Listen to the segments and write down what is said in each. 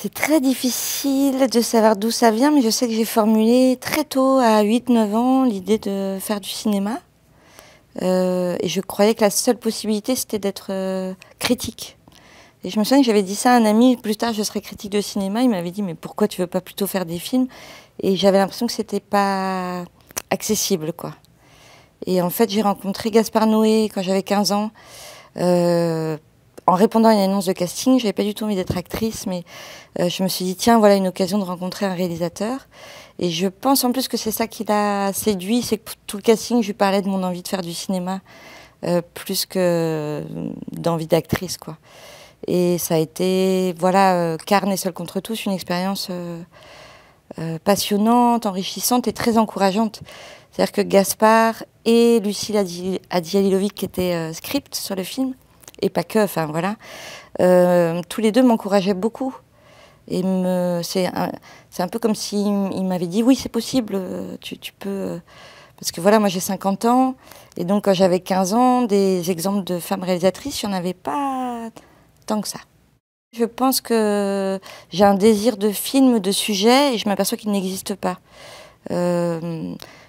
C'est très difficile de savoir d'où ça vient, mais je sais que j'ai formulé très tôt, à 8-9 ans, l'idée de faire du cinéma. Et je croyais que la seule possibilité, c'était d'être critique. Et je me souviens que j'avais dit ça à un ami, plus tard je serais critique de cinéma. Il m'avait dit, mais pourquoi tu veux pas plutôt faire des films? Et j'avais l'impression que c'était pas accessible, quoi. Et en fait, j'ai rencontré Gaspard Noé quand j'avais 15 ans. En répondant à une annonce de casting, j'avais pas du tout envie d'être actrice, mais je me suis dit, tiens, voilà une occasion de rencontrer un réalisateur. Et je pense en plus que c'est ça qui l'a séduit, c'est que tout le casting, je lui parlais de mon envie de faire du cinéma, plus que d'envie d'actrice, quoi. Et ça a été, voilà, Carne et Seul contre tous, une expérience passionnante, enrichissante et très encourageante. C'est-à-dire que Gaspard et Lucille Adialilovic, qui était script sur le film, et pas que, enfin voilà, tous les deux m'encourageaient beaucoup. Et c'est un peu comme s'il m'avait dit, oui, c'est possible, tu peux... Parce que voilà, moi j'ai 50 ans, et donc quand j'avais 15 ans, des exemples de femmes réalisatrices, il n'y en avait pas tant que ça. Je pense que j'ai un désir de film, de sujet, et je m'aperçois qu'il n'existe pas.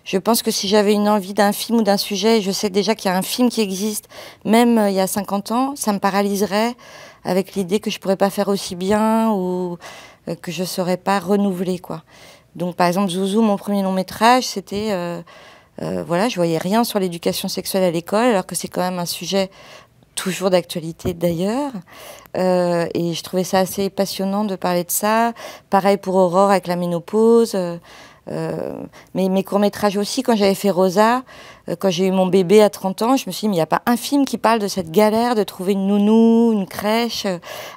Je pense que si j'avais une envie d'un film ou d'un sujet, je sais déjà qu'il y a un film qui existe, même il y a 50 ans, ça me paralyserait avec l'idée que je pourrais pas faire aussi bien ou que je saurais pas renouveler, quoi. Donc par exemple Zouzou, mon premier long métrage, c'était voilà, je voyais rien sur l'éducation sexuelle à l'école, alors que c'est quand même un sujet toujours d'actualité d'ailleurs. Et je trouvais ça assez passionnant de parler de ça. Pareil pour Aurore avec la ménopause. Mais mes courts-métrages aussi, quand j'avais fait Rosa, quand j'ai eu mon bébé à 30 ans, je me suis dit, mais il n'y a pas un film qui parle de cette galère de trouver une nounou, une crèche,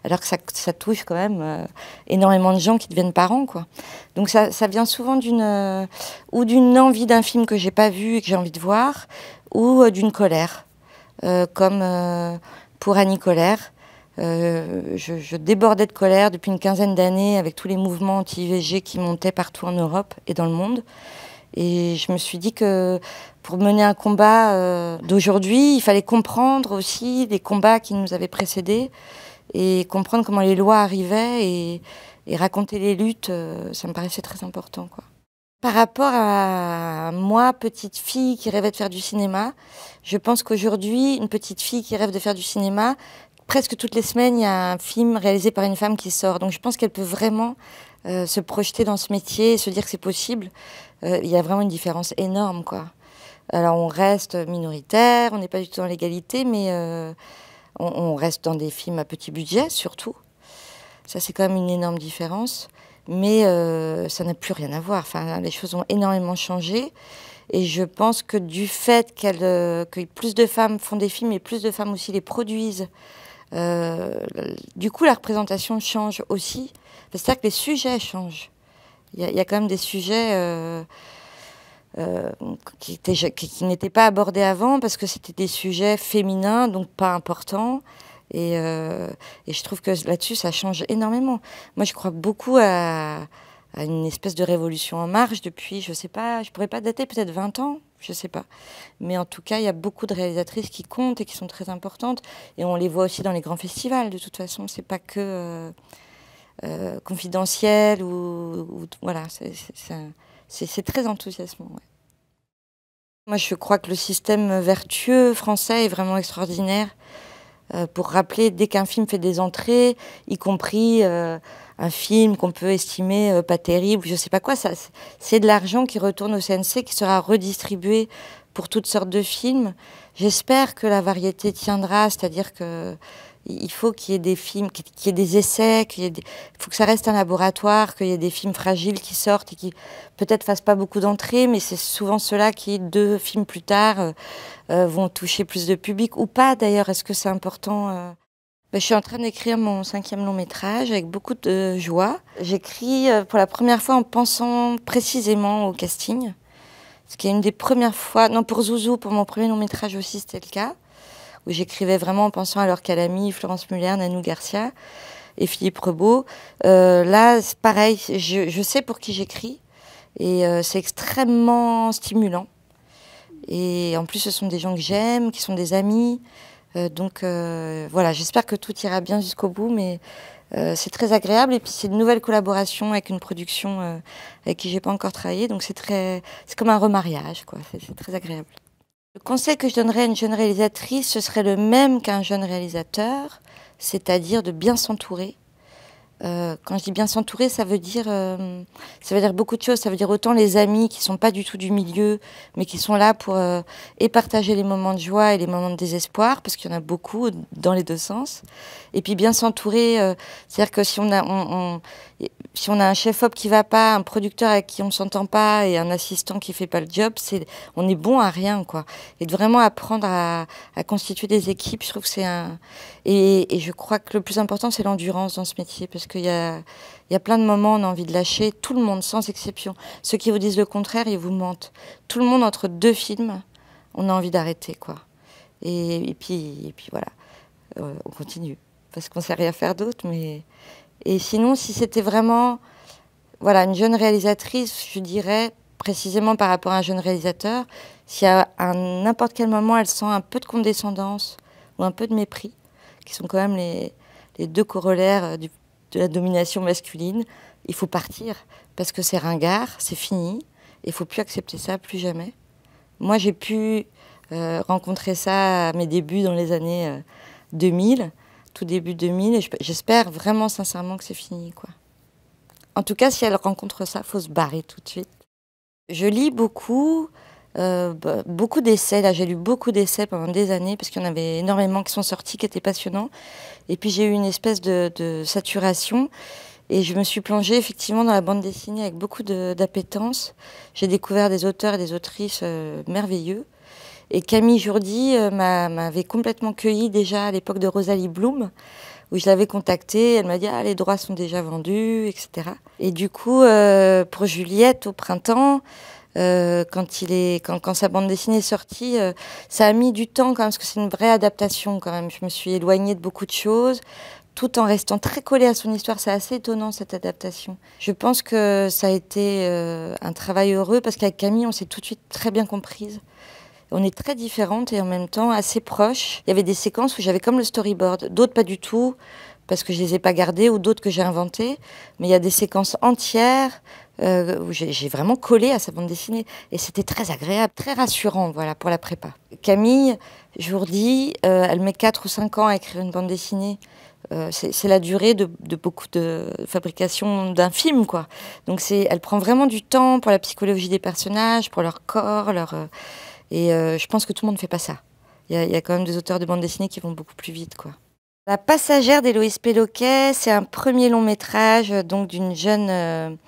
alors que ça touche quand même énormément de gens qui deviennent parents, quoi. Donc ça vient souvent ou d'une envie d'un film que j'ai pas vu et que j'ai envie de voir, ou d'une colère, comme pour Annie Colère. Je débordais de colère depuis une quinzaine d'années avec tous les mouvements anti-IVG qui montaient partout en Europe et dans le monde. Et je me suis dit que pour mener un combat d'aujourd'hui, il fallait comprendre aussi les combats qui nous avaient précédés et comprendre comment les lois arrivaient et raconter les luttes, ça me paraissait très important, quoi. Par rapport à moi, petite fille qui rêvait de faire du cinéma, je pense qu'aujourd'hui, une petite fille qui rêve de faire du cinéma, presque toutes les semaines, il y a un film réalisé par une femme qui sort. Donc je pense qu'elle peut vraiment se projeter dans ce métier et se dire que c'est possible. Il y a vraiment une différence énorme, quoi. Alors on reste minoritaire, on n'est pas du tout dans l'égalité, mais on reste dans des films à petit budget, surtout. Ça, c'est quand même une énorme différence. Mais ça n'a plus rien à voir. Enfin, les choses ont énormément changé. Et je pense que du fait que plus de femmes font des films et plus de femmes aussi les produisent, du coup, la représentation change aussi. C'est-à-dire que les sujets changent. Il y a quand même des sujets qui n'étaient pas abordés avant parce que c'était des sujets féminins, donc pas importants. Et je trouve que là-dessus, ça change énormément. Moi, je crois beaucoup à une espèce de révolution en marche depuis, je sais pas, je pourrais pas dater, peut-être 20 ans, je sais pas. Mais en tout cas, il y a beaucoup de réalisatrices qui comptent et qui sont très importantes. Et on les voit aussi dans les grands festivals, de toute façon. C'est pas que confidentiel ou voilà, c'est très enthousiasmant, ouais. Moi, je crois que le système vertueux français est vraiment extraordinaire. Pour rappeler, dès qu'un film fait des entrées, y compris un film qu'on peut estimer pas terrible, je sais pas quoi, c'est de l'argent qui retourne au CNC, qui sera redistribué pour toutes sortes de films. J'espère que la variété tiendra, c'est-à-dire que il faut qu'il y ait des films, qu'il y ait des essais, il faut que ça reste un laboratoire, qu'il y ait des films fragiles qui sortent et qui peut-être fassent pas beaucoup d'entrées, mais c'est souvent ceux-là qui, 2 films plus tard, vont toucher plus de public ou pas d'ailleurs. Est-ce que c'est important? Je suis en train d'écrire mon 5e long métrage avec beaucoup de joie. J'écris pour la première fois en pensant précisément au casting. Ce qui est une des premières fois, non pour Zouzou, pour mon premier long métrage aussi c'était le cas, où j'écrivais vraiment en pensant à Laure Calamy, Florence Muller, Nanou Garcia et Philippe Rebaud. Là, c'est pareil, je sais pour qui j'écris et c'est extrêmement stimulant. Et en plus, ce sont des gens que j'aime, qui sont des amis. Voilà, j'espère que tout ira bien jusqu'au bout, mais c'est très agréable. Et puis c'est une nouvelle collaboration avec une production avec qui j'ai pas encore travaillé, donc c'est comme un remariage, quoi. C'est très agréable. Le conseil que je donnerais à une jeune réalisatrice, ce serait le même qu'un jeune réalisateur, c'est-à-dire de bien s'entourer. Quand je dis bien s'entourer, ça veut dire beaucoup de choses. Ça veut dire autant les amis qui sont pas du tout du milieu, mais qui sont là pour et partager les moments de joie et les moments de désespoir, parce qu'il y en a beaucoup dans les deux sens. Et puis bien s'entourer, c'est-à-dire que si on a un chef-op qui va pas, un producteur avec qui on s'entend pas et un assistant qui fait pas le job, on est bon à rien, quoi. Et de vraiment apprendre à constituer des équipes, je trouve que et je crois que le plus important, c'est l'endurance dans ce métier, parce qu'il y a plein de moments où on a envie de lâcher, tout le monde, sans exception. Ceux qui vous disent le contraire, ils vous mentent. Tout le monde, entre deux films, on a envie d'arrêter, quoi. Et puis voilà, on continue, parce qu'on sait rien faire d'autre, mais... Et sinon, si c'était vraiment voilà, une jeune réalisatrice, je dirais, précisément par rapport à un jeune réalisateur, si à n'importe quel moment elle sent un peu de condescendance ou un peu de mépris, qui sont quand même les deux corollaires de la domination masculine, il faut partir, parce que c'est ringard, c'est fini, et il ne faut plus accepter ça, plus jamais. Moi, j'ai pu rencontrer ça à mes débuts dans les années 2000, tout début 2000, et j'espère vraiment sincèrement que c'est fini, quoi. En tout cas, si elle rencontre ça, il faut se barrer tout de suite. Je lis beaucoup, beaucoup d'essais. Là, j'ai lu beaucoup d'essais pendant des années, parce qu'il y en avait énormément qui sont sortis, qui étaient passionnants. Et puis j'ai eu une espèce de saturation, et je me suis plongée effectivement dans la bande dessinée avec beaucoup d'appétence. J'ai découvert des auteurs et des autrices merveilleux. Et Camille Jourdi m'avait complètement cueillie déjà à l'époque de Rosalie Bloom, où je l'avais contactée. Elle m'a dit « Ah, les droits sont déjà vendus, etc. » Et du coup, pour Juliette, au printemps, quand sa bande dessinée est sortie, ça a mis du temps quand même, parce que c'est une vraie adaptation quand même. Je me suis éloignée de beaucoup de choses, tout en restant très collée à son histoire. C'est assez étonnant, cette adaptation. Je pense que ça a été un travail heureux, parce qu'avec Camille, on s'est tout de suite très bien comprises. On est très différentes et en même temps assez proches. Il y avait des séquences où j'avais comme le storyboard, d'autres pas du tout, parce que je les ai pas gardées, ou d'autres que j'ai inventées. Mais il y a des séquences entières où j'ai vraiment collé à sa bande dessinée. Et c'était très agréable, très rassurant, voilà, pour la prépa. Camille Jourdi, elle met 4 ou 5 ans à écrire une bande dessinée. C'est la durée de beaucoup de fabrication d'un film, quoi. Donc elle prend vraiment du temps pour la psychologie des personnages, pour leur corps, et je pense que tout le monde ne fait pas ça. Il y a quand même des auteurs de bande dessinée qui vont beaucoup plus vite, quoi. La Passagère d'Héloïse Péloquet, c'est un premier long métrage donc d'une jeune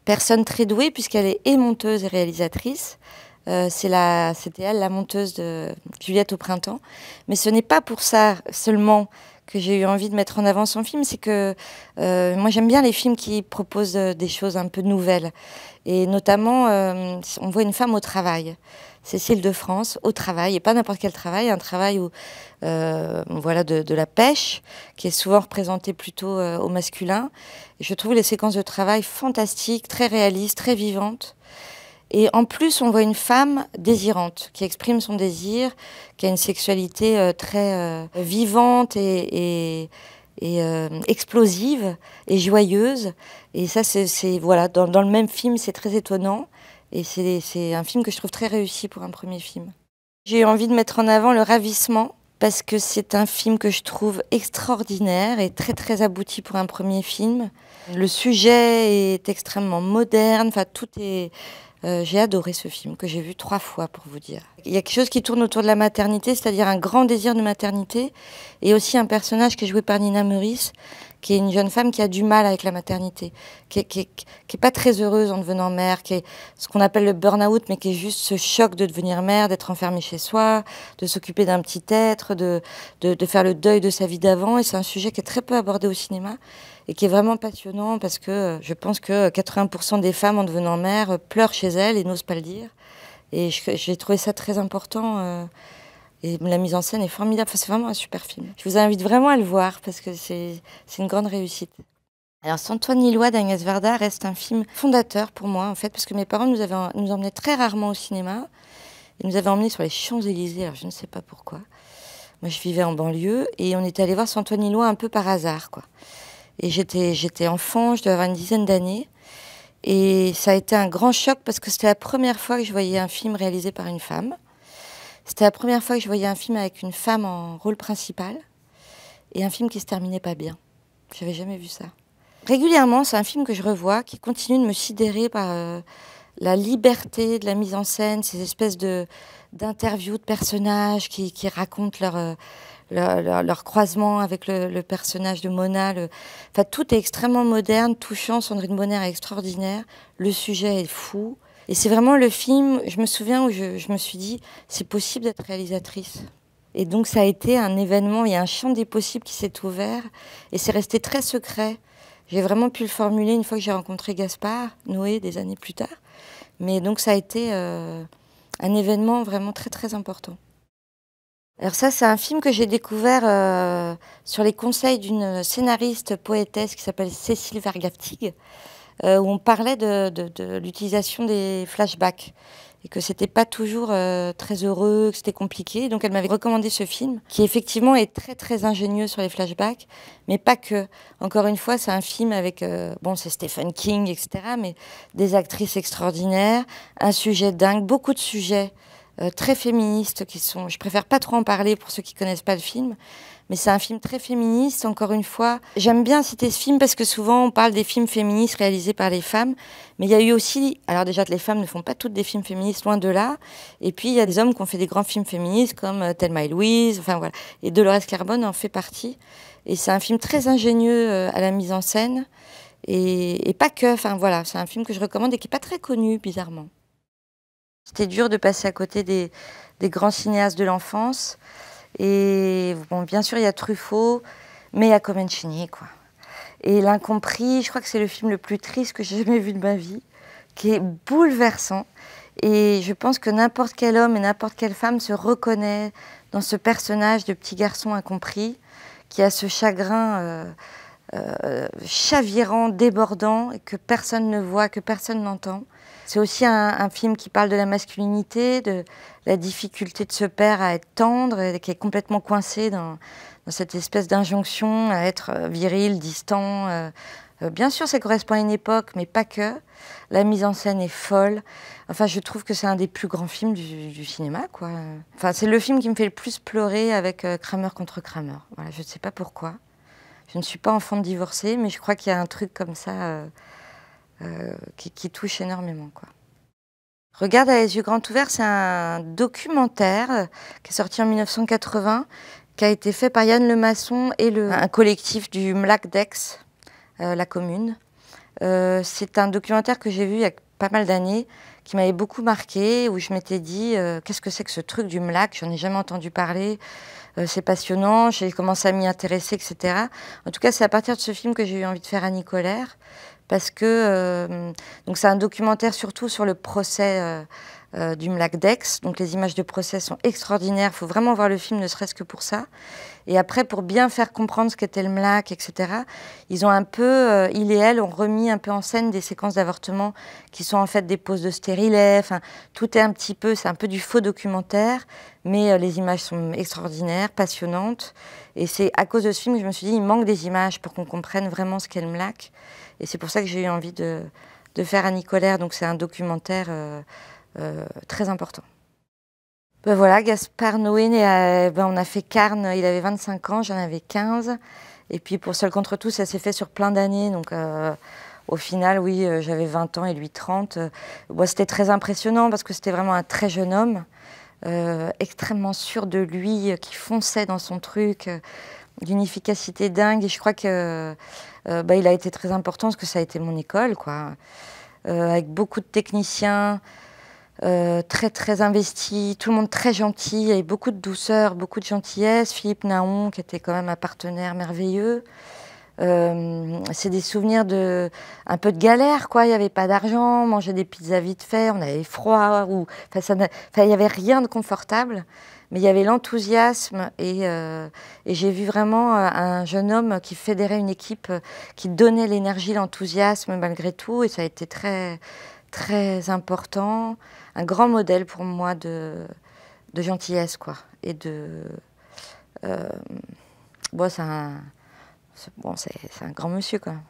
personne très douée, puisqu'elle est et monteuse et réalisatrice. C'était elle, la monteuse de Juliette au printemps. Mais ce n'est pas pour ça seulement que j'ai eu envie de mettre en avant son film, c'est que moi j'aime bien les films qui proposent des choses un peu nouvelles. Et notamment, on voit une femme au travail. Cécile de France, au travail, et pas n'importe quel travail, un travail où, voilà, de la pêche, qui est souvent représentée plutôt au masculin. Et je trouve les séquences de travail fantastiques, très réalistes, très vivantes. Et en plus, on voit une femme désirante, qui exprime son désir, qui a une sexualité très vivante et explosive et joyeuse. Et ça, voilà, dans le même film, c'est très étonnant. Et c'est un film que je trouve très réussi pour un premier film. J'ai eu envie de mettre en avant Le Ravissement, parce que c'est un film que je trouve extraordinaire et très très abouti pour un premier film. Le sujet est extrêmement moderne, enfin tout est... j'ai adoré ce film, que j'ai vu 3 fois pour vous dire. Il y a quelque chose qui tourne autour de la maternité, c'est-à-dire un grand désir de maternité, et aussi un personnage qui est joué par Nina Meurice, qui est une jeune femme qui a du mal avec la maternité, qui est pas très heureuse en devenant mère, qui est ce qu'on appelle le burn-out, mais qui est juste ce choc de devenir mère, d'être enfermée chez soi, de s'occuper d'un petit être, de faire le deuil de sa vie d'avant. Et c'est un sujet qui est très peu abordé au cinéma et qui est vraiment passionnant, parce que je pense que 80% des femmes en devenant mère pleurent chez elles et n'osent pas le dire. Et j'ai trouvé ça très important. Et la mise en scène est formidable. Enfin, c'est vraiment un super film. Je vous invite vraiment à le voir, parce que c'est une grande réussite. Alors, Santoine Lillois d'Agnès Varda reste un film fondateur pour moi, en fait, parce que mes parents nous emmenaient très rarement au cinéma. Ils nous avaient emmenés sur les Champs-Élysées, alors je ne sais pas pourquoi. Moi, je vivais en banlieue et on était allé voir Saint-Ouen-Lois un peu par hasard, quoi. Et j'étais enfant, je devais avoir une dizaine d'années. Et ça a été un grand choc parce que c'était la première fois que je voyais un film réalisé par une femme. C'était la première fois que je voyais un film avec une femme en rôle principal et un film qui se terminait pas bien. J'avais jamais vu ça. Régulièrement, c'est un film que je revois qui continue de me sidérer par la liberté de la mise en scène, ces espèces d'interviews de personnages qui racontent leur croisement avec le personnage de Mona. Enfin, tout est extrêmement moderne, touchant. Sandrine Bonnaire est extraordinaire. Le sujet est fou. Et c'est vraiment le film, je me souviens, où je me suis dit, c'est possible d'être réalisatrice. Et donc ça a été un événement, il y a un champ des possibles qui s'est ouvert. Et c'est resté très secret. J'ai vraiment pu le formuler une fois que j'ai rencontré Gaspard Noé des années plus tard. Mais donc ça a été un événement vraiment très très important. Alors ça, c'est un film que j'ai découvert sur les conseils d'une scénariste poétesse qui s'appelle Cécile Vergaftig, où on parlait de l'utilisation des flashbacks et que c'était pas toujours très heureux, que c'était compliqué. Donc elle m'avait recommandé ce film, qui effectivement est très très ingénieux sur les flashbacks, mais pas que. Encore une fois, c'est un film avec, bon, c'est Stephen King, etc., mais des actrices extraordinaires, un sujet dingue, beaucoup de sujets très féministes qui sont... Je préfère pas trop en parler pour ceux qui connaissent pas le film, mais c'est un film très féministe, encore une fois. J'aime bien citer ce film parce que souvent on parle des films féministes réalisés par les femmes, mais il y a eu aussi... Alors déjà, les femmes ne font pas toutes des films féministes, loin de là, et puis il y a des hommes qui ont fait des grands films féministes comme Thelma et Louise, enfin voilà. Et Dolores Claiborne en fait partie. Et c'est un film très ingénieux à la mise en scène, et pas que, enfin voilà, c'est un film que je recommande et qui n'est pas très connu, bizarrement. C'était dur de passer à côté des grands cinéastes de l'enfance. Et bon, bien sûr, il y a Truffaut, mais il y a Comencini, quoi. Et L'Incompris, je crois que c'est le film le plus triste que j'ai jamais vu de ma vie, qui est bouleversant. Et je pense que n'importe quel homme et n'importe quelle femme se reconnaît dans ce personnage de petit garçon incompris, qui a ce chagrin chavirant, débordant, et que personne ne voit, que personne n'entend. C'est aussi un film qui parle de la masculinité, de la difficulté de ce père à être tendre, et qui est complètement coincé dans cette espèce d'injonction à être viril, distant. Bien sûr, ça correspond à une époque, mais pas que. La mise en scène est folle. Enfin, je trouve que c'est un des plus grands films du cinéma, quoi. Enfin, c'est le film qui me fait le plus pleurer avec Kramer contre Kramer. Voilà, je ne sais pas pourquoi. Je ne suis pas enfant de divorcé, mais je crois qu'il y a un truc comme ça qui touche énormément, quoi. Regarde à les yeux grands ouverts, c'est un documentaire qui est sorti en 1980, qui a été fait par Yann Lemasson et un collectif du Mlac d'Aix, la commune. C'est un documentaire que j'ai vu il y a pas mal d'années, qui m'avait beaucoup marqué, où je m'étais dit qu'est-ce que c'est que ce truc du Mlac, j'en ai jamais entendu parler, c'est passionnant, j'ai commencé à m'y intéresser, etc. En tout cas, c'est à partir de ce film que j'ai eu envie de faire Annie Colère, parce que donc c'est un documentaire surtout sur le procès du Mlac d'Aix. Donc les images de procès sont extraordinaires, il faut vraiment voir le film, ne serait-ce que pour ça. Et après, pour bien faire comprendre ce qu'était le Mlac, etc., ils ont un peu, il et elle ont remis un peu en scène des séquences d'avortement qui sont en fait des poses de stérilet. Enfin, tout est un petit peu, c'est un peu du faux documentaire, mais les images sont extraordinaires, passionnantes. Et c'est à cause de ce film que je me suis dit, il manque des images pour qu'on comprenne vraiment ce qu'est le Mlac. Et c'est pour ça que j'ai eu envie de faire Annie Colère. Donc c'est un documentaire très important. Ben voilà, Gaspard Noé, on a fait Carnes, il avait 25 ans, j'en avais 15. Et puis pour Seul contre tous, ça s'est fait sur plein d'années. Donc au final, oui, j'avais 20 ans et lui 30. Bon, c'était très impressionnant parce que c'était vraiment un très jeune homme, extrêmement sûr de lui, qui fonçait dans son truc, d'une efficacité dingue. Et je crois que il a été très important parce que ça a été mon école, quoi. Avec beaucoup de techniciens, très très investis, tout le monde très gentil, avec beaucoup de douceur, beaucoup de gentillesse. Philippe Naon, qui était quand même un partenaire merveilleux. C'est des souvenirs de un peu de galère, quoi. Il n'y avait pas d'argent, on mangeait des pizzas vite fait, on avait froid, il n'y avait rien de confortable, mais il y avait l'enthousiasme et j'ai vu vraiment un jeune homme qui fédérait une équipe, qui donnait l'énergie, l'enthousiasme malgré tout, et ça a été très très important, un grand modèle pour moi de gentillesse, quoi, et Bon, c'est un grand monsieur, quand même.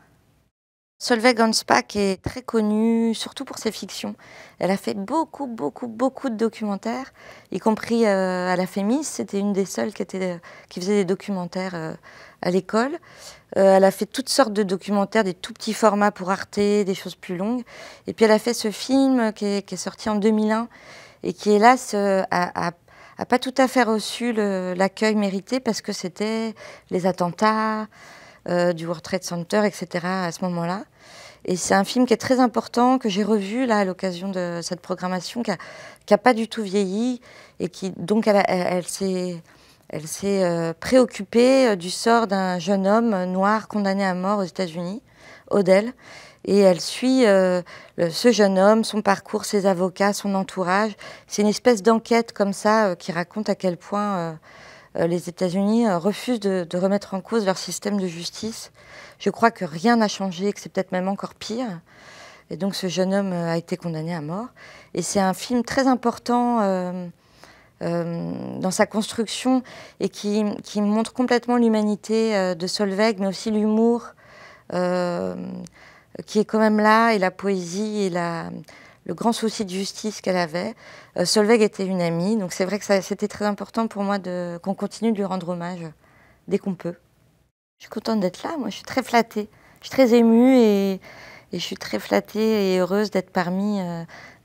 Solveig Hansbach est très connue, surtout pour ses fictions. Elle a fait beaucoup de documentaires, y compris à la Fémis. C'était une des seules qui faisait des documentaires à l'école. Elle a fait toutes sortes de documentaires, des tout petits formats pour Arte, des choses plus longues. Et puis elle a fait ce film qui est sorti en 2001 et qui, hélas, a pas tout à fait reçu l'accueil mérité parce que c'était les attentats du World Trade Center, etc. à ce moment-là. Et c'est un film qui est très important, que j'ai revu là à l'occasion de cette programmation, qui a pas du tout vieilli et qui, donc, elle s'est préoccupée du sort d'un jeune homme noir condamné à mort aux États-Unis, Odell. Et elle suit ce jeune homme, son parcours, ses avocats, son entourage. C'est une espèce d'enquête comme ça qui raconte à quel point les États-Unis refusent de remettre en cause leur système de justice. Je crois que rien n'a changé, que c'est peut-être même encore pire. Et donc ce jeune homme a été condamné à mort. Et c'est un film très important dans sa construction et qui montre complètement l'humanité de Solveig, mais aussi l'humour qui est quand même là, et la poésie et le grand souci de justice qu'elle avait. Solveig était une amie, donc c'est vrai que c'était très important pour moi qu'on continue de lui rendre hommage dès qu'on peut. Je suis contente d'être là, moi je suis très flattée. Je suis très émue et je suis très flattée et heureuse d'être parmi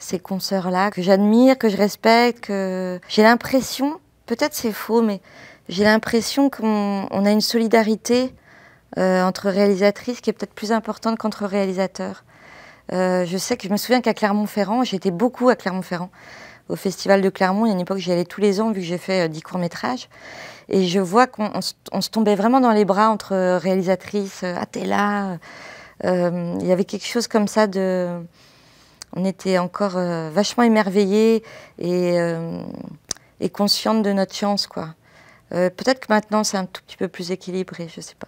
ces consoeurs-là que j'admire, que je respecte. J'ai l'impression, peut-être c'est faux, mais j'ai l'impression qu'on a une solidarité entre réalisatrices qui est peut-être plus importante qu'entre réalisateurs. Je sais que je me souviens qu'à Clermont-Ferrand, j'étais beaucoup à Clermont-Ferrand, au Festival de Clermont. Il y a une époque, j'y allais tous les ans, vu que j'ai fait 10 courts-métrages. Et je vois qu'on se tombait vraiment dans les bras entre réalisatrices. Ah, t'es là. Il y avait quelque chose comme ça on était encore vachement émerveillés et conscientes de notre chance, quoi. Peut-être que maintenant, c'est un tout petit peu plus équilibré, je sais pas.